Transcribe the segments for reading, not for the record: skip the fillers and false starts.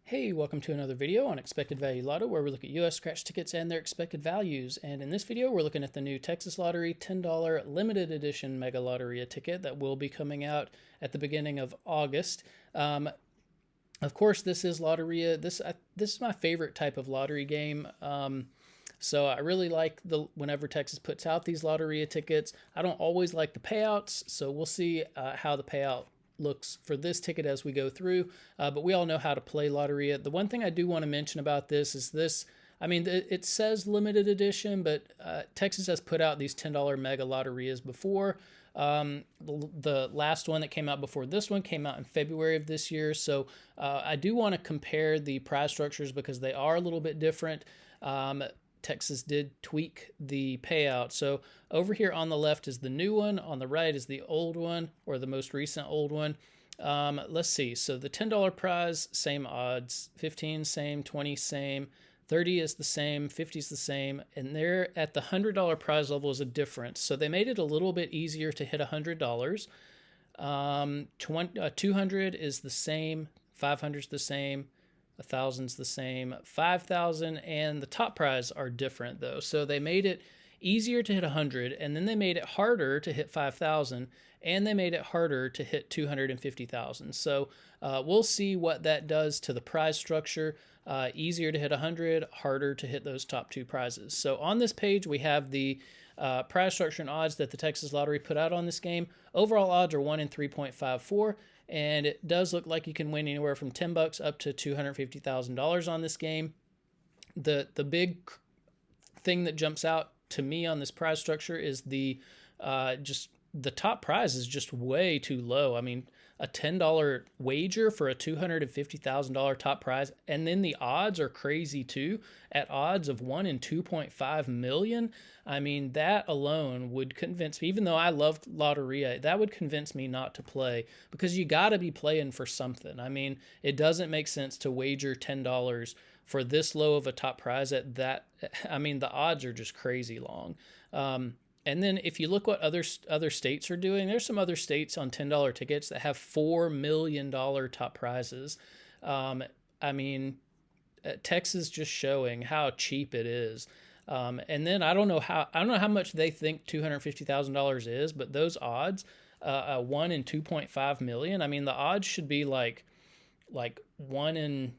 Hey, welcome to another video on Expected Value Lotto, where we look at U.S. scratch tickets and their expected values. And in this video, we're looking at the new Texas Lottery $10 Limited Edition Mega Loteria ticket that will be coming out at the beginning of August. Of course, this is Loteria. This is my favorite type of lottery game. So I really like whenever Texas puts out these Loteria tickets. I don't always like the payouts, so we'll see how the payout looks for this ticket as we go through, but we all know how to play Loteria. The one thing I do want to mention about this is it says limited edition, but Texas has put out these $10 Mega Loterias before. The last one that came out before this one came out in February of this year, so I do want to compare the prize structures because they are a little bit different. Texas did tweak the payout. So over here on the left is the new one. On the right is the old one, or the most recent old one. Let's see. So the $10 prize, same odds. 15 same, 20 same, 30 is the same, 50 is the same, and there at the $100 prize level is a difference. So they made it a little bit easier to hit $100. 200 is the same, 500 is the same, 1,000's the same, 5,000 and the top prize are different though. So they made it easier to hit 100, and then they made it harder to hit 5,000, and they made it harder to hit 250,000. So we'll see what that does to the prize structure. Easier to hit 100, harder to hit those top two prizes. So on this page we have the prize structure and odds that the Texas Lottery put out on this game. Overall odds are 1 in 3.54. And it does look like you can win anywhere from $10 up to $250,000 on this game. The big thing that jumps out to me on this prize structure is the top prize is just way too low. I mean, a $10 wager for a $250,000 top prize, and then the odds are crazy too, at odds of 1 in 2.5 million. I mean, that alone would convince me, even though I loved Lotteria, that would convince me not to play, because you got to be playing for something. I mean, it doesn't make sense to wager $10 for this low of a top prize at that. I mean, the odds are just crazy long. And then if you look what other states are doing, there's some other states on $10 tickets that have $4 million top prizes. I mean, Texas just showing how cheap it is. And then I don't know how much they think $250,000 is, but those odds, 1 in 2.5 million. I mean, the odds should be like 1 in,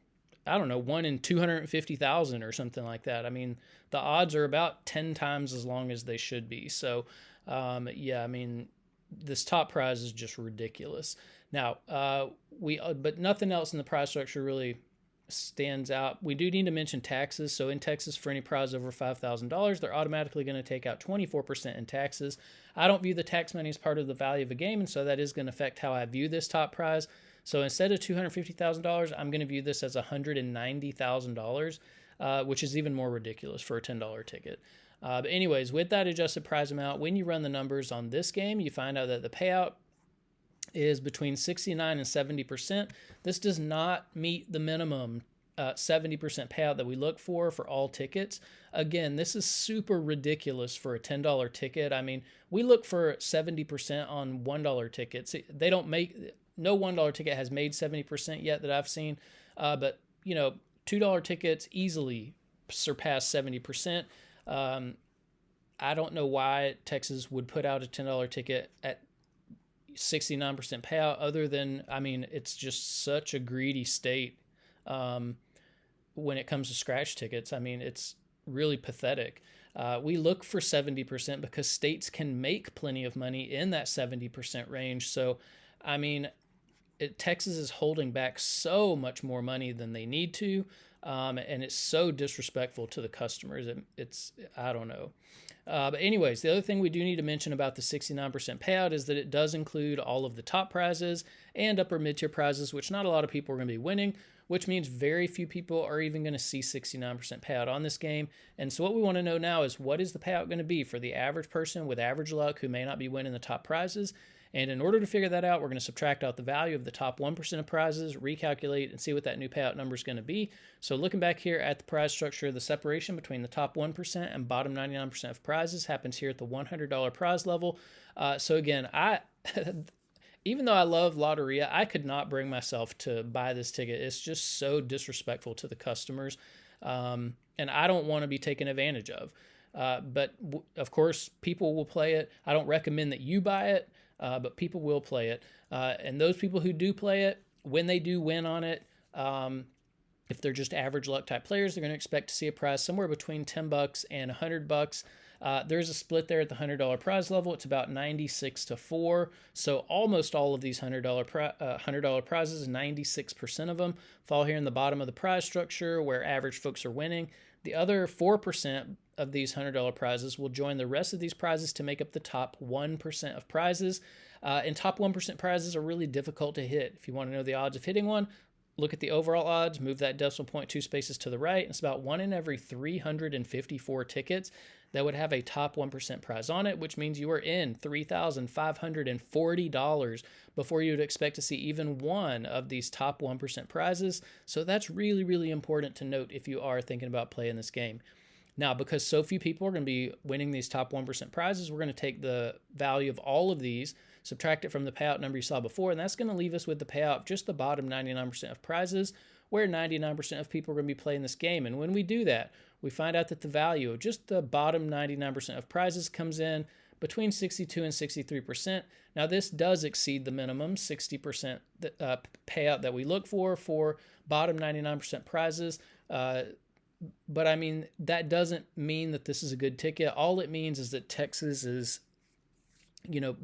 I don't know, 1 in 250,000 or something like that. I mean, the odds are about 10 times as long as they should be. So, yeah, I mean, this top prize is just ridiculous. Now, but nothing else in the prize structure really stands out. We do need to mention taxes. So in Texas, for any prize over $5,000, they're automatically going to take out 24% in taxes. I don't view the tax money as part of the value of a game, and so that is going to affect how I view this top prize. So instead of $250,000, I'm going to view this as $190,000, which is even more ridiculous for a $10 ticket. But anyways, with that adjusted prize amount, when you run the numbers on this game, you find out that the payout is between 69 and 70%. This does not meet the minimum 70% payout that we look for all tickets. Again, this is super ridiculous for a $10 ticket. I mean, we look for 70% on $1 tickets. They don't make, no $1 ticket has made 70% yet that I've seen, but you know, $2 tickets easily surpass 70%. I don't know why Texas would put out a $10 ticket at 69% payout, other than, I mean, it's just such a greedy state when it comes to scratch tickets. I mean, it's really pathetic. We look for 70% because states can make plenty of money in that 70% range. So, I mean, Texas is holding back so much more money than they need to, and it's so disrespectful to the customers. I don't know. But anyways, the other thing we do need to mention about the 69% payout is that it does include all of the top prizes and upper mid-tier prizes, which not a lot of people are going to be winning, which means very few people are even going to see 69% payout on this game. And so what we want to know now is, what is the payout going to be for the average person with average luck who may not be winning the top prizes? And in order to figure that out, we're going to subtract out the value of the top 1% of prizes, recalculate, and see what that new payout number is going to be. So looking back here at the prize structure, the separation between the top 1% and bottom 99% of prizes happens here at the $100 prize level. So again, even though I love Loteria, I could not bring myself to buy this ticket. It's just so disrespectful to the customers, and I don't want to be taken advantage of. But of course, people will play it. I don't recommend that you buy it, but people will play it. And those people who do play it, when they do win on it, if they're just average luck type players, they're going to expect to see a prize somewhere between $10 and $100. There's a split there at the $100 prize level. It's about 96-4. So almost all of these $100 prizes, 96% of them, fall here in the bottom of the prize structure where average folks are winning. The other 4% of these $100 prizes will join the rest of these prizes to make up the top 1% of prizes. And top 1% prizes are really difficult to hit. If you want to know the odds of hitting one, look at the overall odds, move that decimal point 2 spaces to the right. It's about 1 in every 354 tickets that would have a top 1% prize on it, which means you are in $3,540 before you would expect to see even one of these top 1% prizes. So that's really, really important to note if you are thinking about playing this game. Now, because so few people are going to be winning these top 1% prizes, we're going to take the value of all of these, subtract it from the payout number you saw before, and that's going to leave us with the payout of just the bottom 99% of prizes, where 99% of people are going to be playing this game. And when we do that, we find out that the value of just the bottom 99% of prizes comes in between 62 and 63%. Now, this does exceed the minimum 60% payout that we look for bottom 99% prizes. But I mean, that doesn't mean that this is a good ticket. All it means is that Texas is,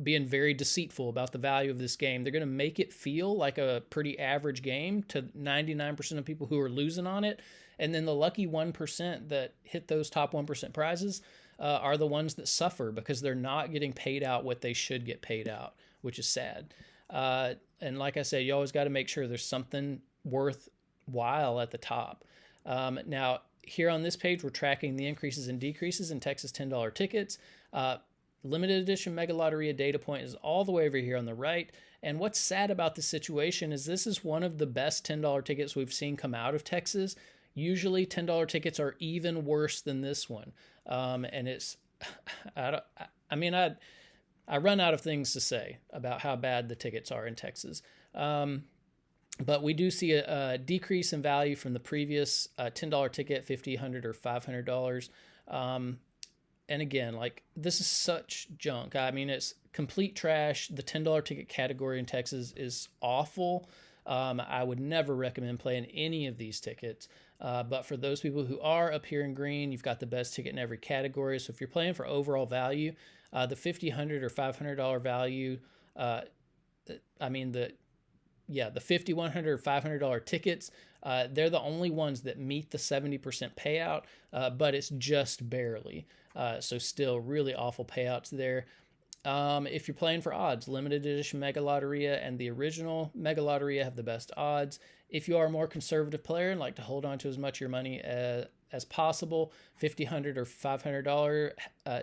being very deceitful about the value of this game. They're going to make it feel like a pretty average game to 99% of people who are losing on it. And then the lucky 1% that hit those top 1% prizes are the ones that suffer because they're not getting paid out what they should get paid out, which is sad. And like I said, you always got to make sure there's something worthwhile at the top. Now, here on this page, we're tracking the increases and decreases in Texas $10 tickets. Limited Edition Mega Loteria data point is all the way over here on the right. And what's sad about this situation is this is one of the best $10 tickets we've seen come out of Texas. Usually $10 tickets are even worse than this one. And it's, I run out of things to say about how bad the tickets are in Texas. But we do see a decrease in value from the previous $10 ticket, $50, $100, or $500. And again, like, this is such junk. I mean, it's complete trash. The $10 ticket category in Texas is awful. I would never recommend playing any of these tickets. But for those people who are up here in green, you've got the best ticket in every category. So if you're playing for overall value, the $50, $100, or $500 value, the $50, $100, or $500 tickets, they're the only ones that meet the 70% payout, but it's just barely. So still really awful payouts there. If you're playing for odds, Limited Edition Mega Loteria and the original Mega Loteria have the best odds. If you are a more conservative player and like to hold on to as much of your money as possible, $50, $100, or $500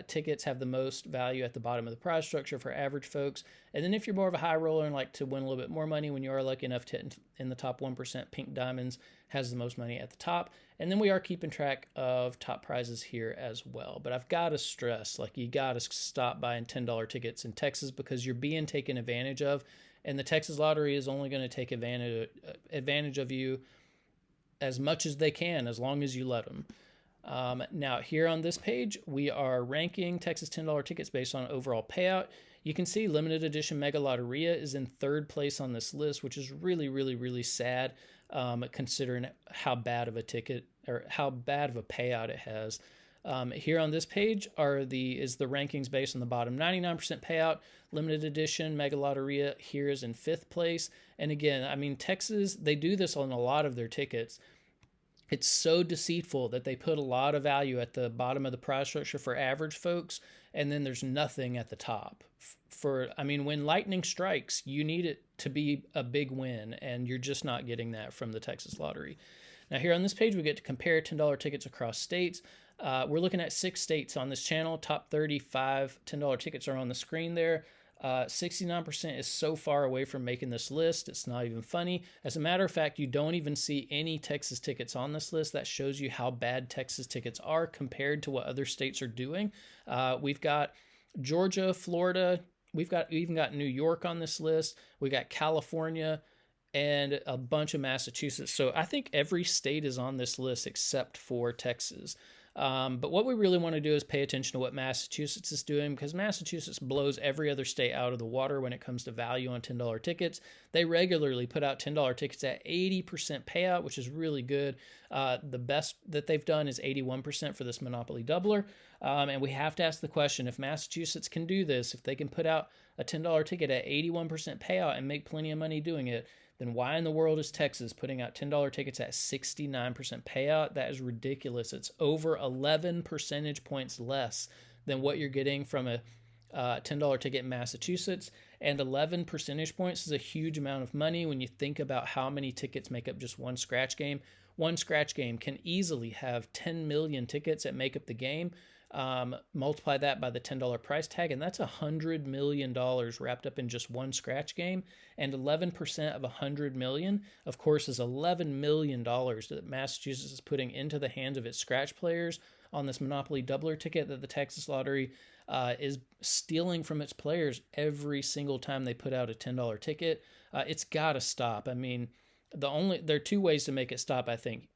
tickets have the most value at the bottom of the prize structure for average folks. And then if you're more of a high roller and like to win a little bit more money when you are lucky enough to hit in the top 1%, Pink Diamonds has the most money at the top. And then we are keeping track of top prizes here as well. But I've got to stress, like, you got to stop buying $10 tickets in Texas because you're being taken advantage of. And the Texas Lottery is only going to take advantage of you as much as they can, as long as you let them. Now, here on this page, we are ranking Texas $10 tickets based on overall payout. You can see Limited Edition Mega Loteria is in third place on this list, which is really, really, really sad, considering how bad of a ticket or how bad of a payout it has. Here on this page is the rankings based on the bottom 99% payout. Limited Edition Mega Loteria here is in fifth place. And again, I mean, Texas, they do this on a lot of their tickets. It's so deceitful that they put a lot of value at the bottom of the prize structure for average folks, and then there's nothing at the top. When lightning strikes, you need it to be a big win, and you're just not getting that from the Texas Lottery. Now, here on this page, we get to compare $10 tickets across states. We're looking at 6 states on this channel. Top 35 $10 tickets are on the screen there. 69% is so far away from making this list, it's not even funny. As a matter of fact, you don't even see any Texas tickets on this list. That shows you how bad Texas tickets are compared to what other states are doing. We've got Georgia, Florida, we've even got New York on this list. We got California and a bunch of Massachusetts. So I think every state is on this list except for Texas. But what we really want to do is pay attention to what Massachusetts is doing, because Massachusetts blows every other state out of the water when it comes to value on $10 tickets. They regularly put out $10 tickets at 80% payout, which is really good. The best that they've done is 81% for this Monopoly Doubler. And we have to ask the question, if Massachusetts can do this, if they can put out a $10 ticket at 81% payout and make plenty of money doing it, then why in the world is Texas putting out $10 tickets at 69% payout? That is ridiculous. It's over 11 percentage points less than what you're getting from a $10 ticket in Massachusetts. And 11 percentage points is a huge amount of money when you think about how many tickets make up just one scratch game. One scratch game can easily have 10 million tickets that make up the game. Multiply that by the $10 price tag, and that's $100 million wrapped up in just one scratch game. And 11% of $100 million, of course, is $11 million that Massachusetts is putting into the hands of its scratch players on this Monopoly Doubler ticket that the Texas Lottery is stealing from its players every single time they put out a $10 ticket. It's got to stop. I mean, there are two ways to make it stop, I think.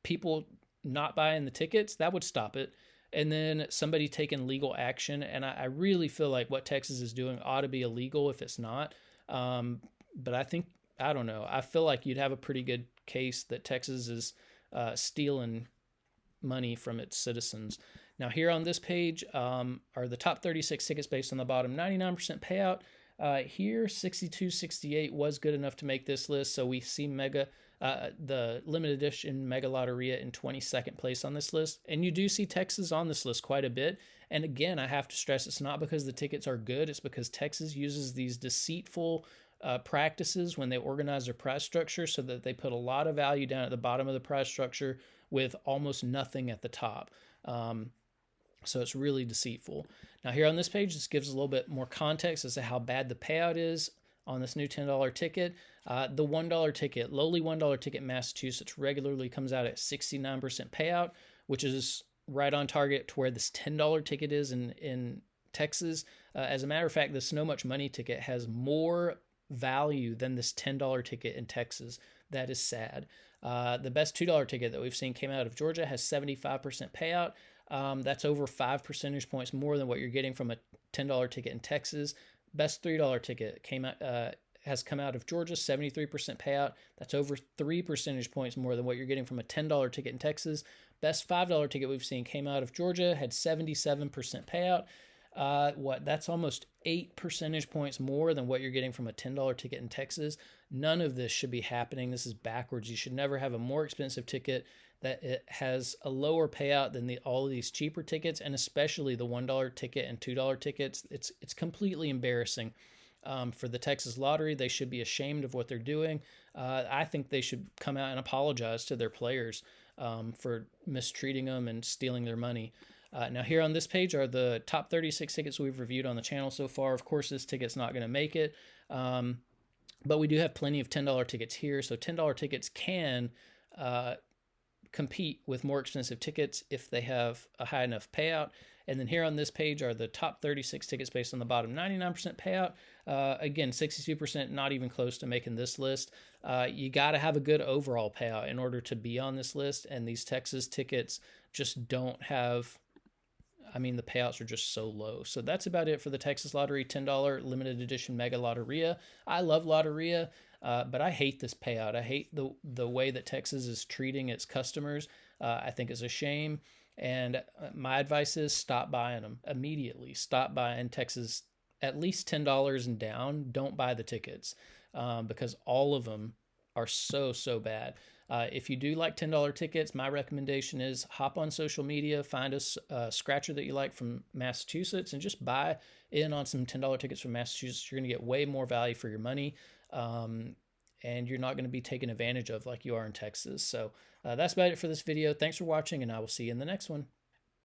People not buying the tickets, that would stop it. And then somebody taking legal action. And I really feel like what Texas is doing ought to be illegal if it's not. But I don't know. I feel like you'd have a pretty good case that Texas is stealing money from its citizens. Now, here on this page are the top 36 tickets based on the bottom 99% payout. Here, 6268 was good enough to make this list. So we see the limited edition Mega Loteria in 22nd place on this list. And you do see Texas on this list quite a bit. And again, I have to stress, it's not because the tickets are good. It's because Texas uses these deceitful practices when they organize their prize structure, so that they put a lot of value down at the bottom of the prize structure with almost nothing at the top. So it's really deceitful. Now here on this page, this gives a little bit more context as to how bad the payout is on this new $10 ticket. The $1 ticket, lowly $1 ticket in Massachusetts regularly comes out at 69% payout, which is right on target to where this $10 ticket is in Texas. As a matter of fact, the So Much Money ticket has more value than this $10 ticket in Texas. That is sad. The best $2 ticket that we've seen came out of Georgia, has 75% payout. That's over 5 percentage points more than what you're getting from a $10 ticket in Texas. Best $3 ticket has come out of Georgia, 73% payout. That's over 3 percentage points more than what you're getting from a $10 ticket in Texas. Best $5 ticket we've seen came out of Georgia, had 77% payout. That's almost 8 percentage points more than what you're getting from a $10 ticket in Texas. None of this should be happening. This is backwards. You should never have a more expensive ticket that it has a lower payout than all of these cheaper tickets, and especially the $1 ticket and $2 tickets. It's completely embarrassing for the Texas Lottery. They should be ashamed of what they're doing. I think they should come out and apologize to their players for mistreating them and stealing their money. Now here on this page are the top 36 tickets we've reviewed on the channel so far. Of course, this ticket's not going to make it, but we do have plenty of $10 tickets here. So $10 tickets can compete with more expensive tickets if they have a high enough payout. And then here on this page are the top 36 tickets based on the bottom 99% payout. Again, 62%, not even close to making this list. You got to have a good overall payout in order to be on this list. And these Texas tickets just don't have, the payouts are just so low. So that's about it for the Texas Lottery $10 limited edition Mega Loteria. I love Loteria, but I hate this payout. I hate the way that Texas is treating its customers. I think it's a shame. And my advice is stop buying them immediately. Stop buying Texas at least $10 and down. Don't buy the tickets because all of them are so bad. If you do like $10 tickets, my recommendation is hop on social media, find a scratcher that you like from Massachusetts, and just buy in on some $10 tickets from Massachusetts. You're going to get way more value for your money, and you're not going to be taken advantage of like you are in Texas. So that's about it for this video. Thanks for watching, and I will see you in the next one.